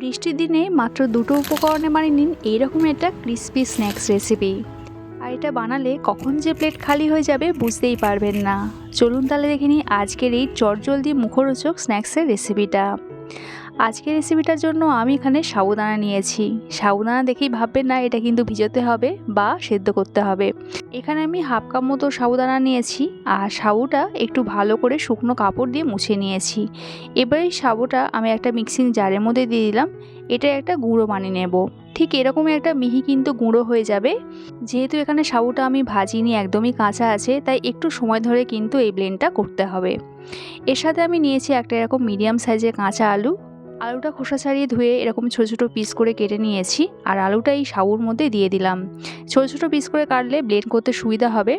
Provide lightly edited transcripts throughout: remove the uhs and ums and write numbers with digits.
বৃষ্টির দিনে মাত্র দুটো উপকরণে বানিয়ে নিন এইরকম একটা ক্রিস্পি স্ন্যাক্স রেসিপি। আর এটা বানালে কখন যে প্লেট খালি হয়ে যাবে বুঝতেই পারবেন না। চলুন তাহলে দেখে নিই আজকের এই চটজলদি মুখরোচক স্ন্যাক্সের রেসিপিটা। আজকের রেসিপিটার জন্য আমি এখানে সাবুদানা নিয়েছি। সাবুদানা দেখেই ভাববেন না এটা কিন্তু ভিজাতে হবে বা সেদ্ধ করতে হবে। এখানে আমি হাফ কাপ মতো সাবুদানা নিয়েছি আর সাবুটা একটু ভালো করে শুকনো কাপড় দিয়ে মুছে নিয়েছি। এবার এই সাবুটা আমি একটা মিক্সিং জারের মধ্যে দিয়ে দিলাম। এটা একটা গুঁড়ো বানিয়ে নেব। ঠিক এরকমই একটা মিহি কিন্তু গুঁড়ো হয়ে যাবে। যেহেতু এখানে সাবুটা আমি ভাজিনি, একদমই কাঁচা আছে, তাই একটু সময় ধরে কিন্তু এই ব্লেন্ডটা করতে হবে। এর সাথে আমি নিয়েছি একটা এরকম মিডিয়াম সাইজের কাঁচা আলু। আলুটা খোসা ছাড়িয়ে ধুয়ে এরকম ছোটো ছোটো পিস করে কেটে নিয়েছি আর আলুটা এই সাবুর মধ্যে দিয়ে দিলাম। ছোটো ছোটো পিস করে কাটলে ব্লেন্ড করতে সুবিধা হবে।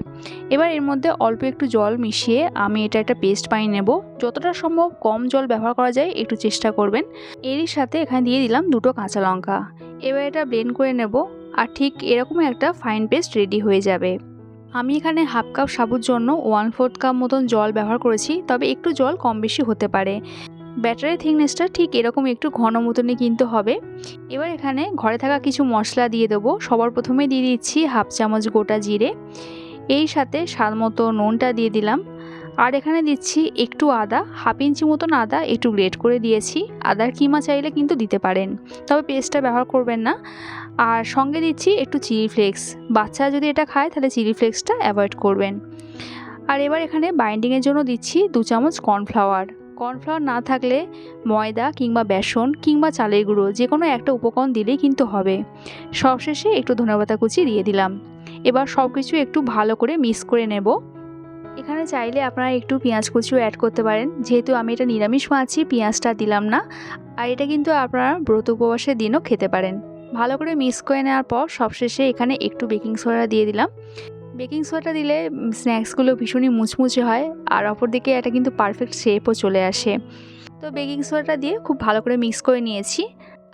এবার এর মধ্যে অল্প একটু জল মিশিয়ে আমি এটা একটা পেস্ট বানিয়ে নেব। যতটা সম্ভব কম জল ব্যবহার করা যায় একটু চেষ্টা করবেন। এরই সাথে এখানে দিয়ে দিলাম দুটো কাঁচা লঙ্কা। এবার এটা ব্লেন্ড করে নেব আর ঠিক এরকমই একটা ফাইন পেস্ট রেডি হয়ে যাবে। আমি এখানে হাফ কাপ সাবুর জন্য 1/4 কাপ মতন জল ব্যবহার করেছি, তবে একটু জল কম বেশি হতে পারে। ব্যাটারের থিকনেসটা ঠিক এরকম একটু ঘন মতনই কিন্তু হবে। এবার এখানে ঘরে থাকা কিছু মশলা দিয়ে দেবো। সবার প্রথমে দিয়ে দিচ্ছি হাফ চামচ গোটা জিরে, এই সাথে স্বাদ মতো নুনটা দিয়ে দিলাম। আর এখানে দিচ্ছি একটু আদা, হাফ ইঞ্চি মতন আদা একটু গ্রেট করে দিয়েছি। আদার কিমা চাইলে কিন্তু দিতে পারেন, তবে পেস্টটা ব্যবহার করবেন না। আর সঙ্গে দিচ্ছি একটু চিলি ফ্লেক্স। বাচ্চারা যদি এটা খায় তাহলে চিলি ফ্লেক্সটা অ্যাভয়েড করবেন। আর এবার এখানে বাইন্ডিংয়ের জন্য দিচ্ছি 2 চামচ কর্নফ্লাওয়ার। কর্নফ্লাওয়ার না থাকলে ময়দা কিংবা বেসন কিংবা চালের গুঁড়ো যে কোনো একটা উপকরণ দিলেই কিন্তু হবে। সবশেষে একটু ধনেপাতা কুচি দিয়ে দিলাম। এবার সব কিছু একটু ভালো করে মিক্স করে নেব। এখানে চাইলে আপনারা একটু পেঁয়াজ কুচিও অ্যাড করতে পারেন। যেহেতু আমি এটা নিরামিষ মাছি, পেঁয়াজটা দিলাম না। আর এটা কিন্তু আপনারা ব্রত উপবাসের দিনও খেতে পারেন। ভালো করে মিক্স করে নেওয়ার পর সবশেষে এখানে একটু বেকিং সোডা দিয়ে দিলাম। বেকিং সোডাটা দিলে স্ন্যাক্সগুলো ভীষণই মুচমুচে হয় আর অপরদিকে এটা কিন্তু পারফেক্ট শেপও চলে আসে। তো বেকিং সোডাটা দিয়ে খুব ভালো করে মিক্স করে নিয়েছি।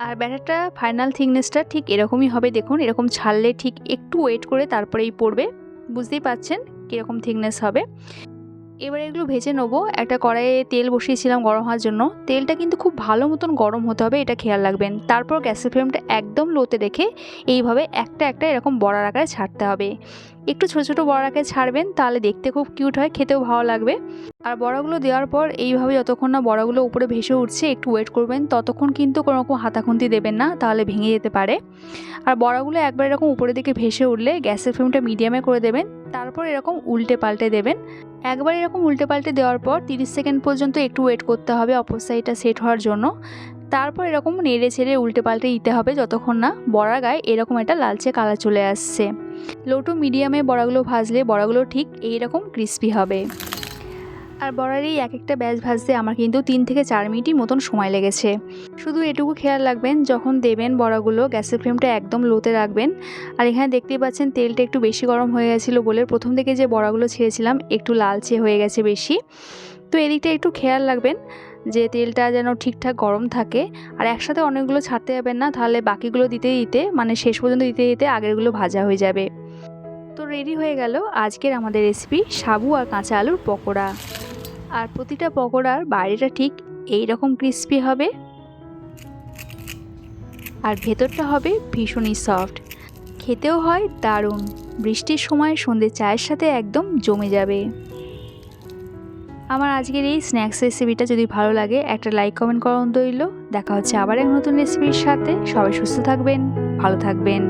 আর ব্যাটারটা ফাইনাল থিকনেসটা ঠিক এরকমই হবে। দেখুন এরকম ছাড়লে ঠিক একটু ওয়েট করে তারপরেই পড়বে। বুঝতেই পাচ্ছেন কীরকম থিকনেস হবে। এবার এগুলো ভেজে নেবো। একটা কড়াইয়ে তেল বসিয়েছিলাম গরম হওয়ার জন্য। তেলটা কিন্তু খুব ভালো মতন গরম হতে হবে, এটা খেয়াল রাখবেন। তারপর গ্যাসের ফ্লেমটা একদম লোতে রেখে এইভাবে একটা একটা এরকম বড়ার আকারে ছাড়তে হবে। একটু ছোটো ছোটো বড়ার আকারে ছাড়বেন, তাহলে দেখতে খুব কিউট হয়, খেতেও ভালো লাগবে। আর বড়াগুলো দেওয়ার পর এইভাবে যতক্ষণ না বড়াগুলো উপরে ভেসে উঠছে একটু ওয়েট করবেন। ততক্ষণ কিন্তু কোনো রকম হাতাখুন্তি দেবেন না, তাহলে ভেঙে যেতে পারে। আর বড়াগুলো একবার এরকম উপরের দিকে ভেসে উঠলে গ্যাসের ফ্লেমটা মিডিয়ামে করে দেবেন। তারপর এরকম উল্টে পাল্টে দেবেন। একবার এরকম উল্টে পাল্টে দেওয়ার পর 30 সেকেন্ড পর্যন্ত একটু ওয়েট করতে হবে অপর সাইডটা সেট হওয়ার জন্য। তারপর এরকম নেড়ে ছেড়ে উল্টে পাল্টে দিতে হবে যতক্ষণ না বড়ার গায়ে এরকম একটা লালচে কালার চলে আসছে। লো টু মিডিয়ামে বড়াগুলো ভাজলে বড়াগুলো ঠিক এইরকম ক্রিস্পি হবে। আর বড়ার এই এক একটা ব্যাচ ভাজতে আমার কিন্তু 3 থেকে 4 মিনিটই মতন সময় লেগেছে। শুধু এটুকু খেয়াল রাখবেন যখন দেবেন বড়াগুলো গ্যাসের ফ্লেমটা একদম লোতে রাখবেন। আর এখানে দেখতেই পাচ্ছেন তেলটা একটু বেশি গরম হয়ে গেছিলো বলে প্রথম থেকে যে বড়াগুলো ছেড়েছিলাম একটু লালচে হয়ে গেছে বেশি। তো এদিকটা একটু খেয়াল রাখবেন যে তেলটা যেন ঠিকঠাক গরম থাকে। আর একসাথে অনেকগুলো ছাড়তে যাবেন না, তাহলে বাকিগুলো দিতে দিতে মানে শেষ পর্যন্ত দিতে দিতে আগেরগুলো ভাজা হয়ে যাবে। তো রেডি হয়ে গেল আজকের আমাদের রেসিপি সাবু আর কাঁচা আলুর পকোড়া। আর প্রতিটা পকোড়ার বাইরেটা ঠিক এই রকম ক্রিস্পি হবে আর ভেতরটা হবে ভীষণই সফট। খেতেও হয় দারুণ। বৃষ্টির সময় সন্ধ্যে চায়ের সাথে একদম জমে যাবে। আমার আজকের এই স্ন্যাক্স রেসিপিটা যদি ভালো লাগে একটা লাইক কমেন্ট করুন রইল। দেখা হচ্ছে আবার এক নতুন রেসিপির সাথে। সবাই সুস্থ থাকবেন, ভালো থাকবেন।